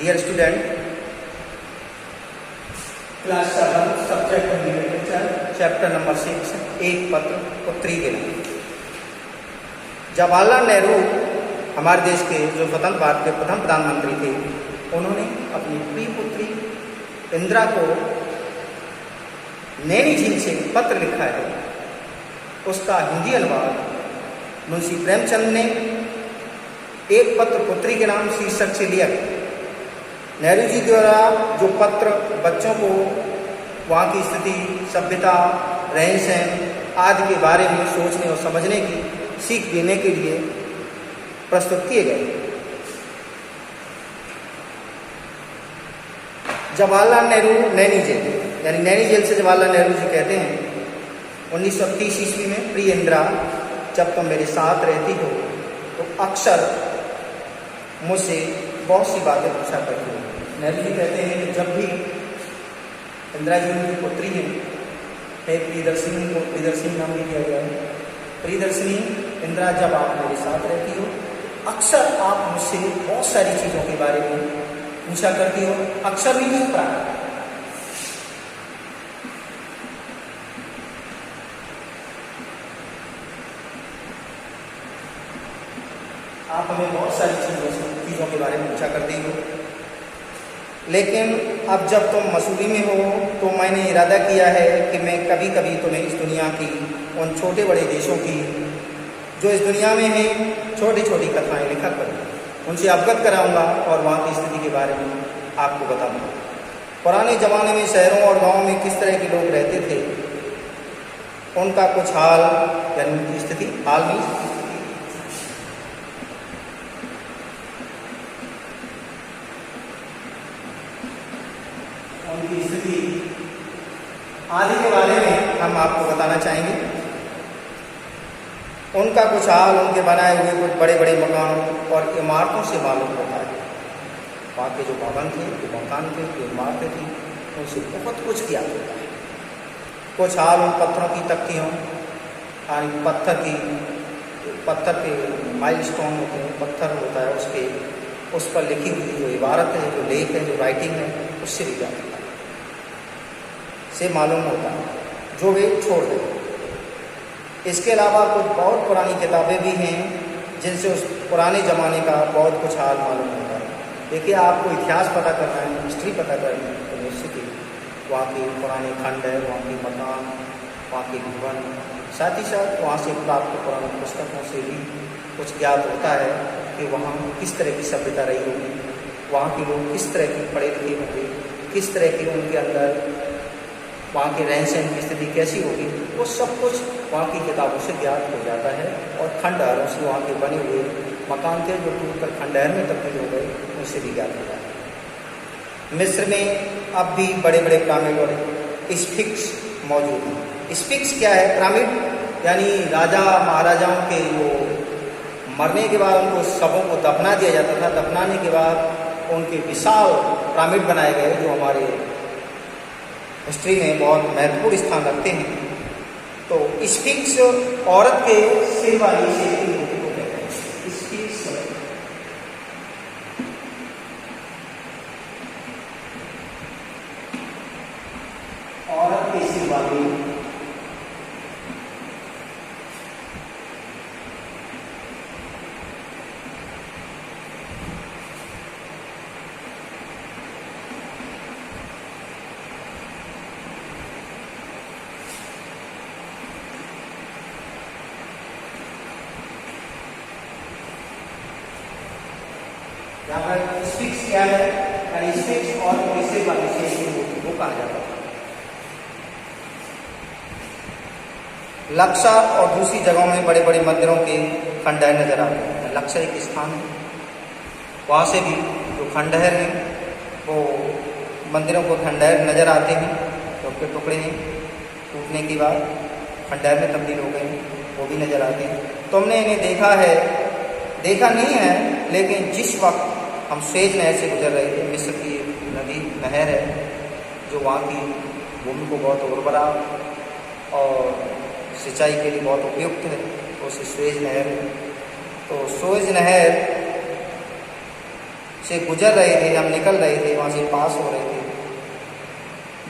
Dear student, class 7, subject Hindi literature, chapter number 6, एक पत्र पुत्री के नाम। जवाहरलाल नेहरू हमारे देश के जो स्वतंत्र भारत के प्रथम प्रधानमंत्री थे, उन्होंने अपनी प्रिय पुत्री इंदिरा को नैनी झील से पत्र लिखा है। उसका हिंदी अनुवाद मुंशी प्रेमचंद ने एक पत्र पुत्री के नाम शीर्षक से लिया। नेहरू जी द्वारा जो पत्र बच्चों को वहाँ की स्थिति, सभ्यता, रहन सहन आदि के बारे में सोचने और समझने की सीख देने के लिए प्रस्तुत किए गए। जवाहरलाल नेहरू नैनी जेल, यानी नैनी जेल से जवाहरलाल नेहरू जी कहते हैं 1930 ईस्वी में, प्रिय इंदिरा, जब तुम मेरे साथ रहती हो तो अक्सर मुझसे बहुत सी बातें पूछा करती हो। नेहरू जी कहते हैं कि जब भी इंदिरा जी उनकी पुत्री हैं, प्रियदर्शिनी को प्रियदर्शिनी नाम भी दिया गया है, प्रियदर्शिनी इंदिरा, जब आप मेरे साथ रहती हो अक्सर आप मुझसे बहुत सारी चीज़ों के बारे में पूछा करती हो। अक्सर भी नहीं, प्राय। आप हमें बहुत सारी चीज़ों के बारे में पूछा करती हो, लेकिन अब जब तुम मसूरी में हो तो मैंने इरादा किया है कि मैं कभी कभी तुम्हें इस दुनिया की, उन छोटे बड़े देशों की जो इस दुनिया में हैं, छोटी छोटी कथाएं लिखा करूँ, उनसे अवगत कराऊंगा और वहाँ की स्थिति के बारे में आपको बताऊंगा। पुराने ज़माने में शहरों और गाँव में किस तरह के लोग रहते थे, उनका कुछ हाल, यानी उनकी स्थिति, हाल में उनकी स्थिति आदि के बारे में हम आपको बताना चाहेंगे। उनका कुछ हाल उनके बनाए हुए कुछ बड़े बड़े मकानों और इमारतों से मालूम होता है। वहाँ के जो भवन थे, जो मकान थे, जो इमारतें थी, उनसे बहुत कुछ किया होता है। कुछ हाल उन पत्थरों की तख्तियों, यानी पत्थर के माइलस्टोन होते हैं, पत्थर होता है, उसके उस पर लिखी हुई जो इबारत है, जो लेख है, जो राइटिंग है, उससे भी जाता है, से मालूम होता है, जो वे छोड़ देते। इसके अलावा कुछ बहुत पुरानी किताबें भी हैं जिनसे उस पुराने ज़माने का बहुत कुछ हाल मालूम होता है। देखिए, आपको इतिहास पता करना है, हिस्ट्री पता करनी है, तो निश्चित ही वहाँ के पुराने खंड है, वहाँ के मकान, वहाँ के भवन, साथ ही साथ वहाँ से प्राप्त पुरानी पुस्तकों से भी कुछ ज्ञात होता है कि वहाँ किस तरह की सभ्यता रही होगी, वहाँ के लोग किस तरह के पढ़े लिखे होंगे, किस तरह के उनके अंदर वहाँ के रहन सहन की स्थिति कैसी होगी, वो सब कुछ वहाँ की किताबों से ज्ञात हो जाता है। और खंडहरों से, वहाँ के बने हुए मकान थे जो टूटकर खंडहर में तब्दील हो गए, उनसे भी ज्ञात हो जाता है। मिस्र में अब भी बड़े बड़े पिरामिड और स्फिंक्स मौजूद हैं। स्फिंक्स क्या है? पिरामिड यानी राजा महाराजाओं के वो मरने के बाद उनको शवों को दफना दिया जाता था, दफनाने के बाद उनके विशाल पिरामिड बनाए गए जो हमारे हिस्ट्री में बहुत महत्वपूर्ण स्थान रखते हैं। तो स्फिंक्स औरत के सिर वाली शेर को कहते हैं। स्फिंक्स औरत के सिर वाली यहाँ पर स्फिंक्स क्या है? यानी स्फिंक्स और सिर वाली शेर की मूर्ति को कहा जाता है। लक्सा और दूसरी जगहों में बड़े बड़े मंदिरों के खंडहर नजर आते हैं। लक्सा एक स्थान है, वहाँ से भी जो खंडहर हैं वो मंदिरों को खंडहर नजर आते हैं, तो उसके टुकड़े हैं, टूटने के बाद खंडहर में तब्दील हो गए हैं, वो भी नजर आते हैं। तुमने इन्हें देखा है? देखा नहीं है, लेकिन जिस वक्त हम स्वेज नहर से गुजर रहे थे, मिस्र की नदी नहर है जो वहाँ की भूमि को बहुत उर्वरा और सिंचाई के लिए बहुत उपयुक्त है, तो उसे स्वेज नहर है। तो स्वेज नहर से गुजर रहे थे, हम निकल रहे थे, वहाँ से पास हो रहे थे।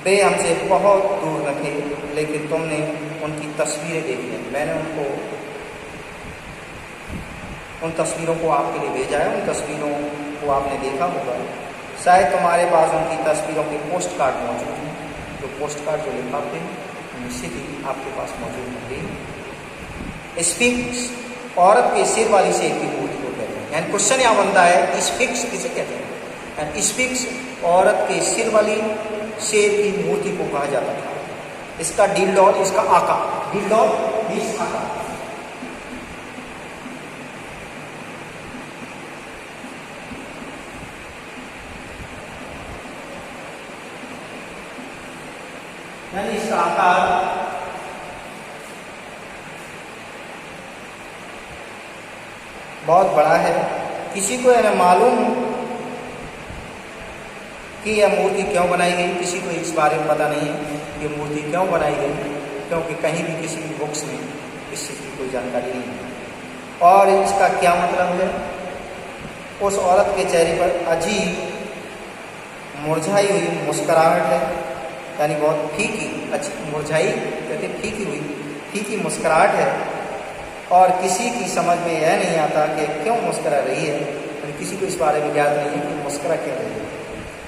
वे हमसे बहुत दूर न थे, लेकिन तुमने उनकी तस्वीरें देखी हैं। मैंने उन तस्वीरों को आपके लिए भेजा है, उन तस्वीरों को आपने देखा होगा। शायद तुम्हारे पास उनकी तस्वीरों के पोस्ट कार्ड मौजूद हैं, जो पोस्ट कार्ड जो लिफाफे हैं निश्चित ही आपके पास मौजूद होंगे। स्फिंक्स औरत के सिर वाली शेर की मूर्ति को कहते हैं। यानी क्वेश्चन यहाँ बनता है स्फिंक्स किसे कहते हैं। एंड स्फिंक्स औरत के सिर वाली शेर की मूर्ति को कहा जाता था। इसका डीलडॉल, इसका आकार, डीलडॉल इस आकार। यानी इसका आकार बहुत बड़ा है। किसी को यह मालूम कि यह मूर्ति क्यों बनाई गई, किसी को इस बारे में पता नहीं है कि यह मूर्ति क्यों बनाई गई, क्योंकि कहीं भी किसी भी बुक्स में इस चीज़ की कोई जानकारी नहीं है। और इसका क्या मतलब है? उस औरत के चेहरे पर अजीब मुरझाई हुई मुस्कुराहट है, यानी बहुत फीकी, अच्छी मुरझाई कहते फीकी हुई, फीकी मुस्कुराहट है। और किसी की समझ में यह नहीं आता कि क्यों मुस्कुरा रही है, यानी किसी को इस बारे में ज्ञात नहीं है कि मुस्कुरा क्यों रही है।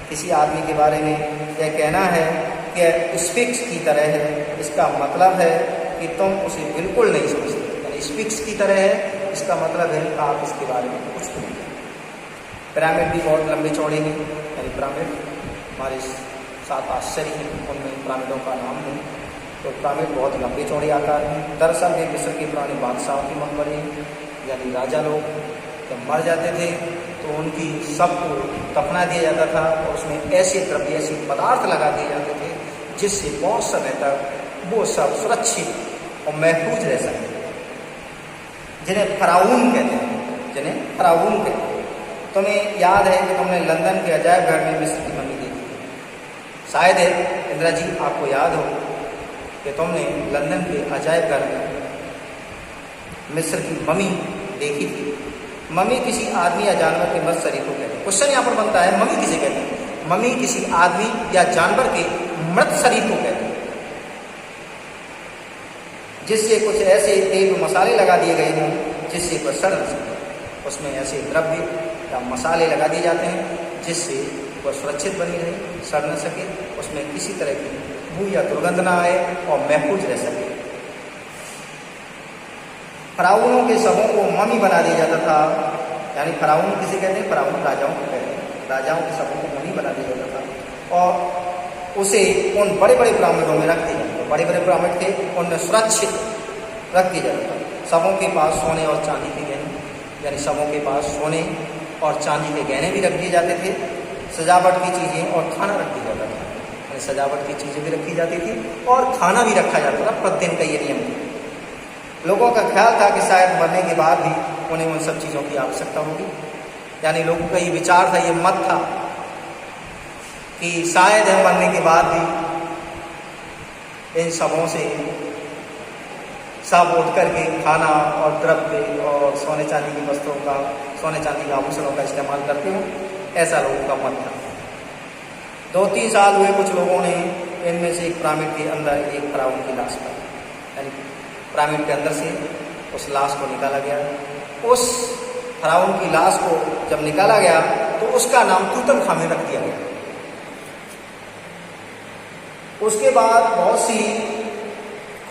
किसी आदमी के बारे में यह कहना है कि स्फिंक्स की तरह है, इसका मतलब है कि तुम उसे बिल्कुल नहीं समझते। यानी स्फिंक्स की तरह है, इसका मतलब है कि आप इसके बारे में कुछ नहीं जानते। पिरामिड भी बहुत लंबे चौड़े हैं, यानी पिरामिड हमारे 7 आश्चर्य हैं, उनमें पिरामिडों का नाम है। तो पिरामिड बहुत लंबे चौड़े आकार हैं। दरअसल वे मिस्र के पुराने बादशाहों के मकबरे, यानी राजा लोग जब मर जाते थे तो उनकी सबको दफना दिया जाता था और उसमें ऐसे द्रव्य, ऐसे पदार्थ लगा दिए जाते थे जिससे बहुत समय तक वो सब सुरक्षित और महफूज रह सके, जिन्हें फराऊन कहते हैं, जिन्हें फराऊन कहते हैं। तुम्हें याद है कि तुमने लंदन के अजायब घर में मिस्र की मम्मी देखी थी। शायद है इंदिरा जी आपको याद हो कि तुमने लंदन के अजायब घर में मिस्र की मम्मी देखी थी। मम्मी किसी आदमी या जानवर के मृत शरीर को कहते हैं। क्वेश्चन यहाँ पर बनता है मम्मी किसे कहते हैं? मम्मी किसी आदमी या जानवर के मृत शरीर को कहते हैं जिससे कुछ ऐसे तेल मसाले लगा दिए गए हों जिससे वह सड़ न सके। उसमें ऐसे द्रव्य या मसाले लगा दिए जाते हैं जिससे वह सुरक्षित बनी रहे, सड़ न सके, उसमें किसी तरह की बू या दुर्गंध ना आए और महफूज रह सके। फराउनों के शवों को मम्मी बना दिया जाता था। यानी फराउन किसे कहते हैं? फराउन राजाओं को कहते हैं। राजाओं के शवों को मम्मी बना दिया जाता था और उसे उन बड़े बड़े पिरामिडों में रख दिया जाता था। बड़े बड़े पिरामिड थे, उनमें सुरक्षित रख दिया जाता था। शवों के पास सोने और चांदी के गहने, यानी शवों के पास सोने और चांदी के गहने भी रख दिए जाते थे। सजावट की चीज़ें और खाना रख दिया जाता था। यानी सजावट की चीज़ें भी रखी जाती थी और खाना भी रखा जाता था। प्रतिदिन का ये नियम था। लोगों का ख्याल था कि शायद मरने के बाद भी उन्हें उन सब चीज़ों की आवश्यकता होगी। यानी लोगों का ये विचार था, ये मत था कि शायद है मरने के बाद भी इन शवों से सब उठ करके खाना और द्रव्य और सोने चांदी की वस्तुओं का, सोने चांदी के आभूषणों का इस्तेमाल करते हो, ऐसा लोगों का मत था। 2-3 साल हुए, कुछ लोगों ने इनमें से एक पिरामिड के अंदर एक फराउन की लाश पाई। यानी पिरामिड के अंदर से उस लाश को निकाला गया। उस फराउन की लाश को जब निकाला गया तो उसका नाम तूतनखामेन रख दिया गया। उसके बाद बहुत सी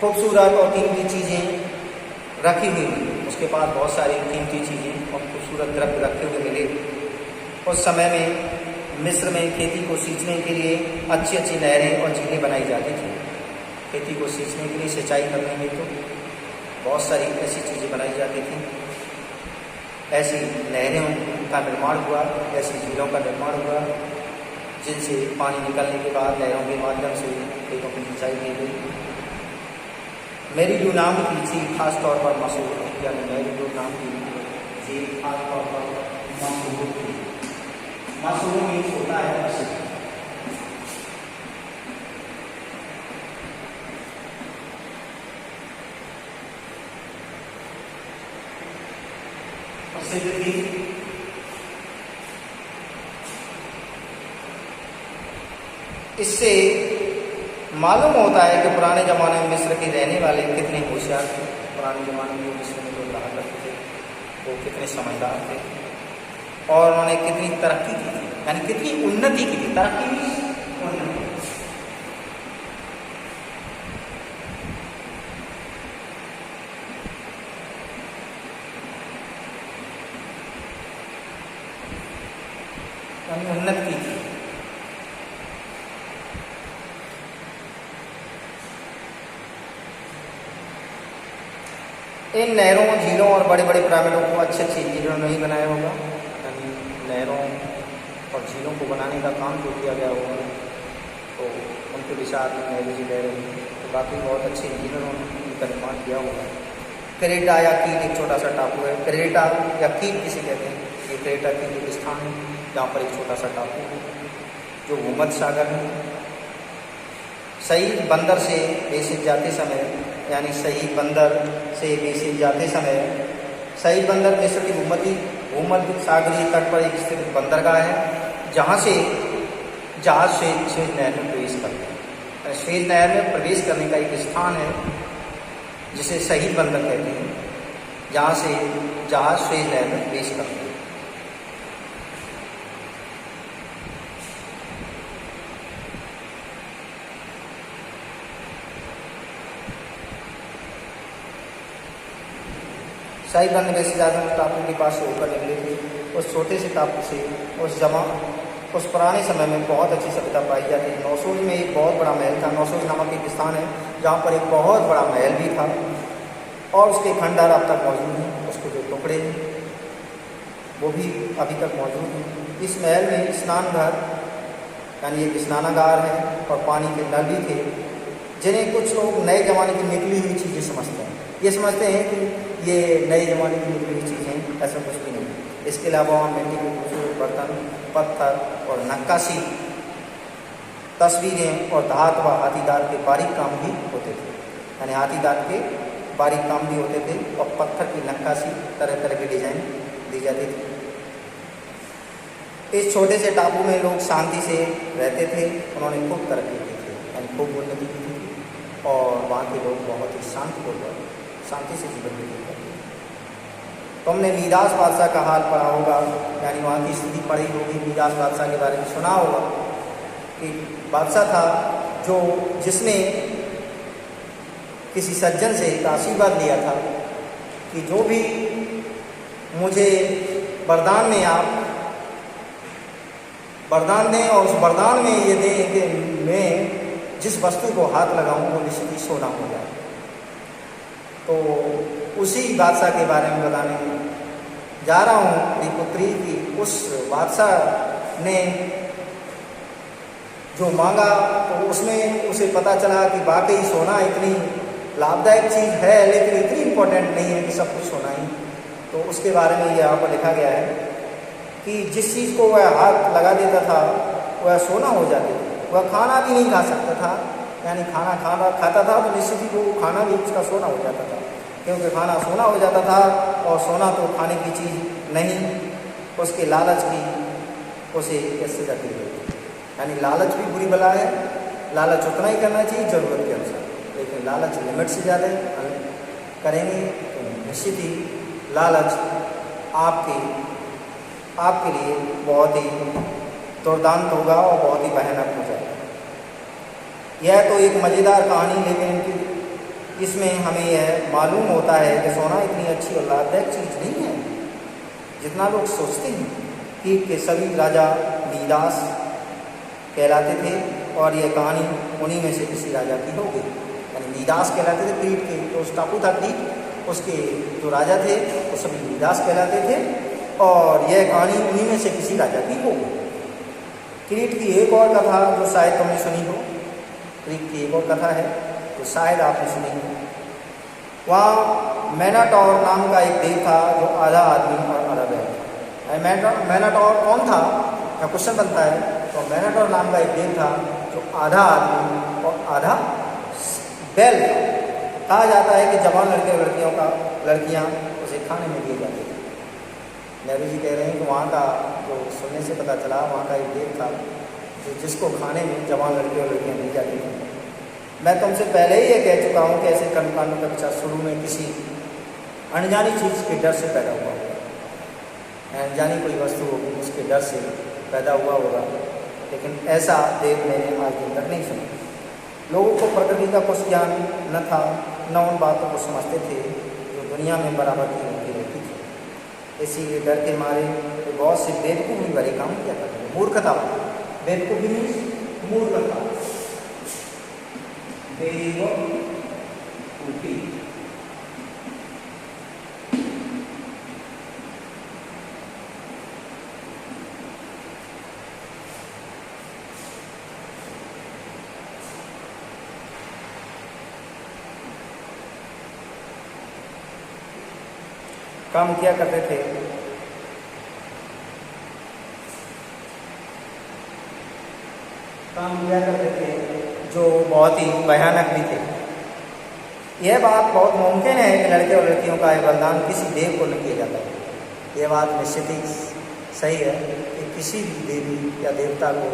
खूबसूरत और कीमती चीज़ें रखी हुई थी। उसके पास बहुत सारी कीमती चीज़ें और खूबसूरत द्रव्य रखे हुए मिले। उस समय में मिस्र में खेती को सींचने के लिए अच्छी अच्छी नहरें और झीलें बनाई जाती थी। खेती को सींचने के लिए, सिंचाई करने में तो बहुत सारी ऐसी चीज़ें बनाई जाती थी। ऐसी नहरों का निर्माण हुआ, ऐसी झीलों का निर्माण हुआ जिनसे पानी निकलने के बाद नहरों के माध्यम से खेतों की सिंचाई की गई। मेरी जो नाम की झील खास तौर पर मशहूर है, यानी मेरी जो नाम की झील खास तौर पर मशहूर थी। मशहूर मीन्स होता है प्रसिद्ध। प्रसिद्ध थी इससे मालूम होता है कि पुराने ज़माने में मिस्र के रहने वाले कितने होशियार थे। पुराने ज़माने में मिस्र में लोग रहा करते थे, वो कितने समझदार थे और उन्होंने कितनी तरक्की की थी, यानी कितनी उन्नति की थी। तरक्की उन्नति। उन्नत की थी। इन नहरों, झीलों और बड़े बड़े पिरामिडों को अच्छे अच्छे इंजीनियरों ने ही बनाया होगा। यानी नहरों और झीलों को बनाने का काम जो किया गया होगा, तो उनके विचार में नेहरू जी ले रहे हैं, तो बाकी बहुत अच्छे इंजीनियरों ने इनका निर्माण किया होगा। क्रेटा या कीट एक छोटा सा टापू है। क्रेटा या कीट किसे कहते हैं? ये क्रेटा कीट एक स्थान है जहाँ पर एक छोटा सा टापू है जो भूमध्य सागर में। सईद बंदर से बेसिस जाते समय, यानी सईद बंदर से बेसिस जाते समय, सईद बंदर मिस्र की भूमध्य सागरीय तट पर एक स्थित बंदरगाह है जहाँ से जहाज स्वेज नहर में प्रवेश करते हैं। स्वेज नहर में प्रवेश करने का एक स्थान है जिसे शहीद बंदर कहते हैं, जहाँ से जहाज स्वेज नहर में प्रवेश करते हैं। शाही बंद में से ज़्यादा टापू के पास से होकर निकले थे। उस छोटे से टापू से उस पुराने समय में बहुत अच्छी सभ्यता पाई जाती है। नौसोज में एक बहुत बड़ा महल था। नौसोज नामक एक स्थान है जहाँ पर एक बहुत बड़ा महल भी था और उसके खंडहर अब तक मौजूद हैं। उसके जो टुकड़े हैं वो भी अभी तक मौजूद हैं। इस महल में स्नान घर, यानी एक स्नानागार है और पानी के नल भी थे, जिन्हें कुछ लोग नए ज़माने की निकली हुई चीज़ें समझते हैं। ये समझते हैं कि ये नए ज़माने की निकली हुई चीज़ें, ऐसा कुछ भी नहीं। इसके अलावा मिट्टी के खूबसूरत बर्तन, पत्थर और नक्काशी, तस्वीरें और धात व हाथीदार के बारीक काम भी होते थे। यानी हाथीदार के बारीक काम भी होते थे और पत्थर की नक्काशी, तरह तरह की डिजाइन दी जाती थी। इस छोटे से टापू में लोग शांति से रहते थे। उन्होंने खूब तरक्की की थी, यानी खूब उन्नति की थी और वहाँ के लोग बहुत ही शांति से जीवन व्यतीत करते थे। तो हमने मीरास बादशाह का हाल पढ़ा होगा, यानी वहाँ की स्थिति पढ़ी होगी। मीरास बादशाह के बारे में सुना होगा कि बादशाह था जिसने किसी सज्जन से एक आशीर्वाद लिया था कि जो भी मुझे वरदान में आप वरदान दें और उस वरदान में ये दें कि मैं जिस वस्तु को हाथ लगाऊं वो निश्चित ही सोना हो जाए। तो उसी बादशाह के बारे में बताने जा रहा हूँ मेरी पुत्री की। उस बादशाह ने जो मांगा तो उसमें उसे पता चला कि वाकई सोना इतनी लाभदायक चीज़ है, लेकिन इतनी इम्पोर्टेंट नहीं है कि सब कुछ सोना ही। तो उसके बारे में यहाँ पर लिखा गया है कि जिस चीज़ को वह हाथ लगा देता था वह सोना हो जाती थी। वह खाना भी नहीं खा सकता था, यानी खाना खाता था तो निश्चित ही वो खाना भी उसका सोना हो जाता था, क्योंकि खाना सोना हो जाता था और सोना तो खाने की चीज़ नहीं, उसके लालच की उसे कैसे जाती है। यानी लालच भी बुरी बला है। लालच उतना ही करना चाहिए ज़रूरत के अनुसार, लेकिन लालच लिमिट से ज़्यादा करेंगे तो निश्चित ही लालच आपके लिए बहुत ही दुर्दांत होगा और बहुत ही भयानक हो जाएगा। यह तो एक मज़ेदार कहानी, लेकिन इसमें हमें यह मालूम होता है कि सोना इतनी अच्छी और लाभदायक चीज़ नहीं है जितना लोग सोचते हैं। कि सभी राजा मीरास कहलाते थे और यह कहानी उन्हीं में से किसी राजा की हो गई। यानी मीरास कहलाते थे क्रीट के, जो उस टापू था क्रीट, उसके जो राजा थे वो सभी मीरास कहलाते थे और यह कहानी उन्हीं में से किसी राजा की हो गई। क्रीट की एक और कथा जो शायद तुमने सुनी हो, क्रीट की एक और कथा है तो शायद आपने सुनी हो। वहाँ मेनाटोर नाम का एक देव था जो आधा आदमी और आधा बैल था। मेनाटोर कौन था क्या क्वेश्चन बनता है। तो मेनाटोर नाम का एक देव था जो आधा आदमी और आधा बैल था। कहा जाता है कि जवान लड़कियाँ उसे खाने में दिए जाती थी। नेहरू जी कह रहे हैं कि वहाँ का जो सुनने से पता चला, वहाँ का एक देव था जिसको खाने में जवान लड़के और लड़कियाँ दी जाती हैं। मैं तुमसे पहले ही ये कह चुका हूँ कि ऐसे कर्मकांडों का विचार शुरू में किसी अनजानी चीज़ के डर से पैदा हुआ होगा, अनजानी कोई वस्तु होगी उसके डर से पैदा हुआ होगा, लेकिन ऐसा देव मैंने आज दिन तक नहीं सुना। लोगों को प्रकृति का कुछ ज्ञान न था, न उन बातों को समझते थे जो दुनिया में बराबर की होती रहती थी। इसीलिए डर के मारे तो बहुत से बेवकूफ़ी भरे काम किया करते थे। मूर्खता, बेवकूफ़ी मीन्स मूर्खता, बेवकूफ़ी। काम किया करते थे। काम किया करते थे जो बहुत ही भयानक भी थे। यह बात बहुत मुमकिन है कि लड़के और लड़कियों का वरदान किसी देव को न किया जाता है। यह बात निश्चित ही सही है कि किसी भी देवी या देवता को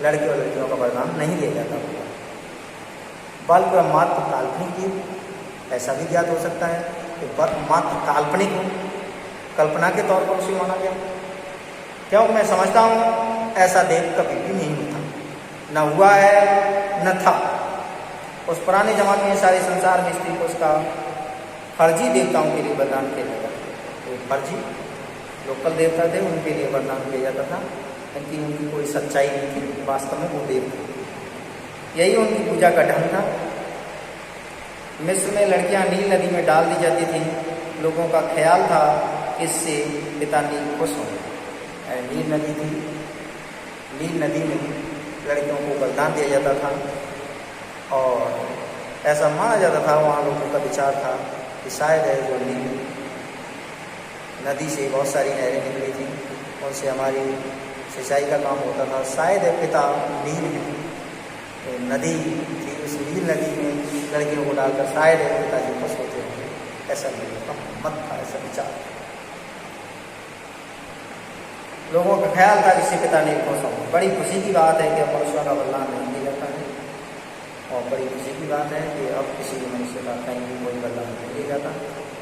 लड़के और लड़कियों का वरदान नहीं दिया जाता, बल्कि मात्र काल्पनिक ही, ऐसा भी ज्ञात हो सकता है कि मात्र काल्पनिक हो, कल्पना के तौर पर उसे माना गया। क्यों? मैं समझता हूँ ऐसा देव कभी भी नहीं होता, न हुआ है न था। उस पुराने ज़माने में सारे संसार में स्त्री पुरुष का फर्जी देवताओं के लिए वरदान किया जाता था। तो फर्जी लोकल देवता थे, उनके लिए वरदान किया जाता था, क्योंकि उनकी कोई सच्चाई नहीं थी, वास्तव में वो देव थे। यही उनकी पूजा का ढंग था। मिस्र में लड़कियां नील नदी में डाल दी जाती थीं। लोगों का ख्याल था इससे पिता नील खुश हों। नील नदी थी, नील नदी में लड़कियों को बलिदान दिया जाता था और ऐसा माना जाता था, वहाँ लोगों का विचार था कि शायद है जो नील नदी से बहुत सारी नहरें निकली थी, उनसे हमारी सिंचाई का काम होता था। शायद है पिता नील में नदी थी, उस नील नदी में लड़कियों को डालकर शायद है पिताजी खुश होते होंगे, ऐसा लोगों का मत था, ऐसा विचार। लोगों का ख्याल था इससे पिता नहीं खुश होंगे। बड़ी खुशी की बात है कि अब मनुष्यों का बलिदान नहीं दिया जाता है, और बड़ी खुशी की बात है कि अब किसी भी मनुष्य का कहीं भी कोई बलिदान नहीं दिया जाता।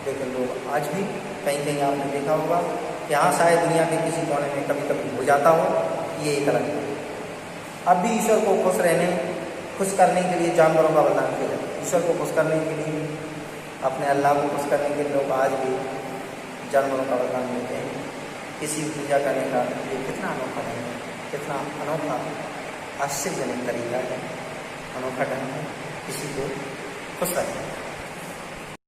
लेकिन लोग आज भी कहीं कहीं आपने देखा होगा कि हाँ शायद दुनिया के किसी कोने में कभी कभी हो जाता हो, ये एक अलग है। अब भी ईश्वर को खुश करने के लिए जानवरों का बलिदान किया जाता है। ईश्वर को खुश करने के लिए, अपने अल्लाह को खुश करने के लिए लोग आज भी जानवरों का बलिदान देते हैं। किसी की पूजा करने का ये कितना अनोखा है, कितना अनोखा आश्चर्यजनक तरीका है, अनोखा ढंग है किसी को खुश रखने का।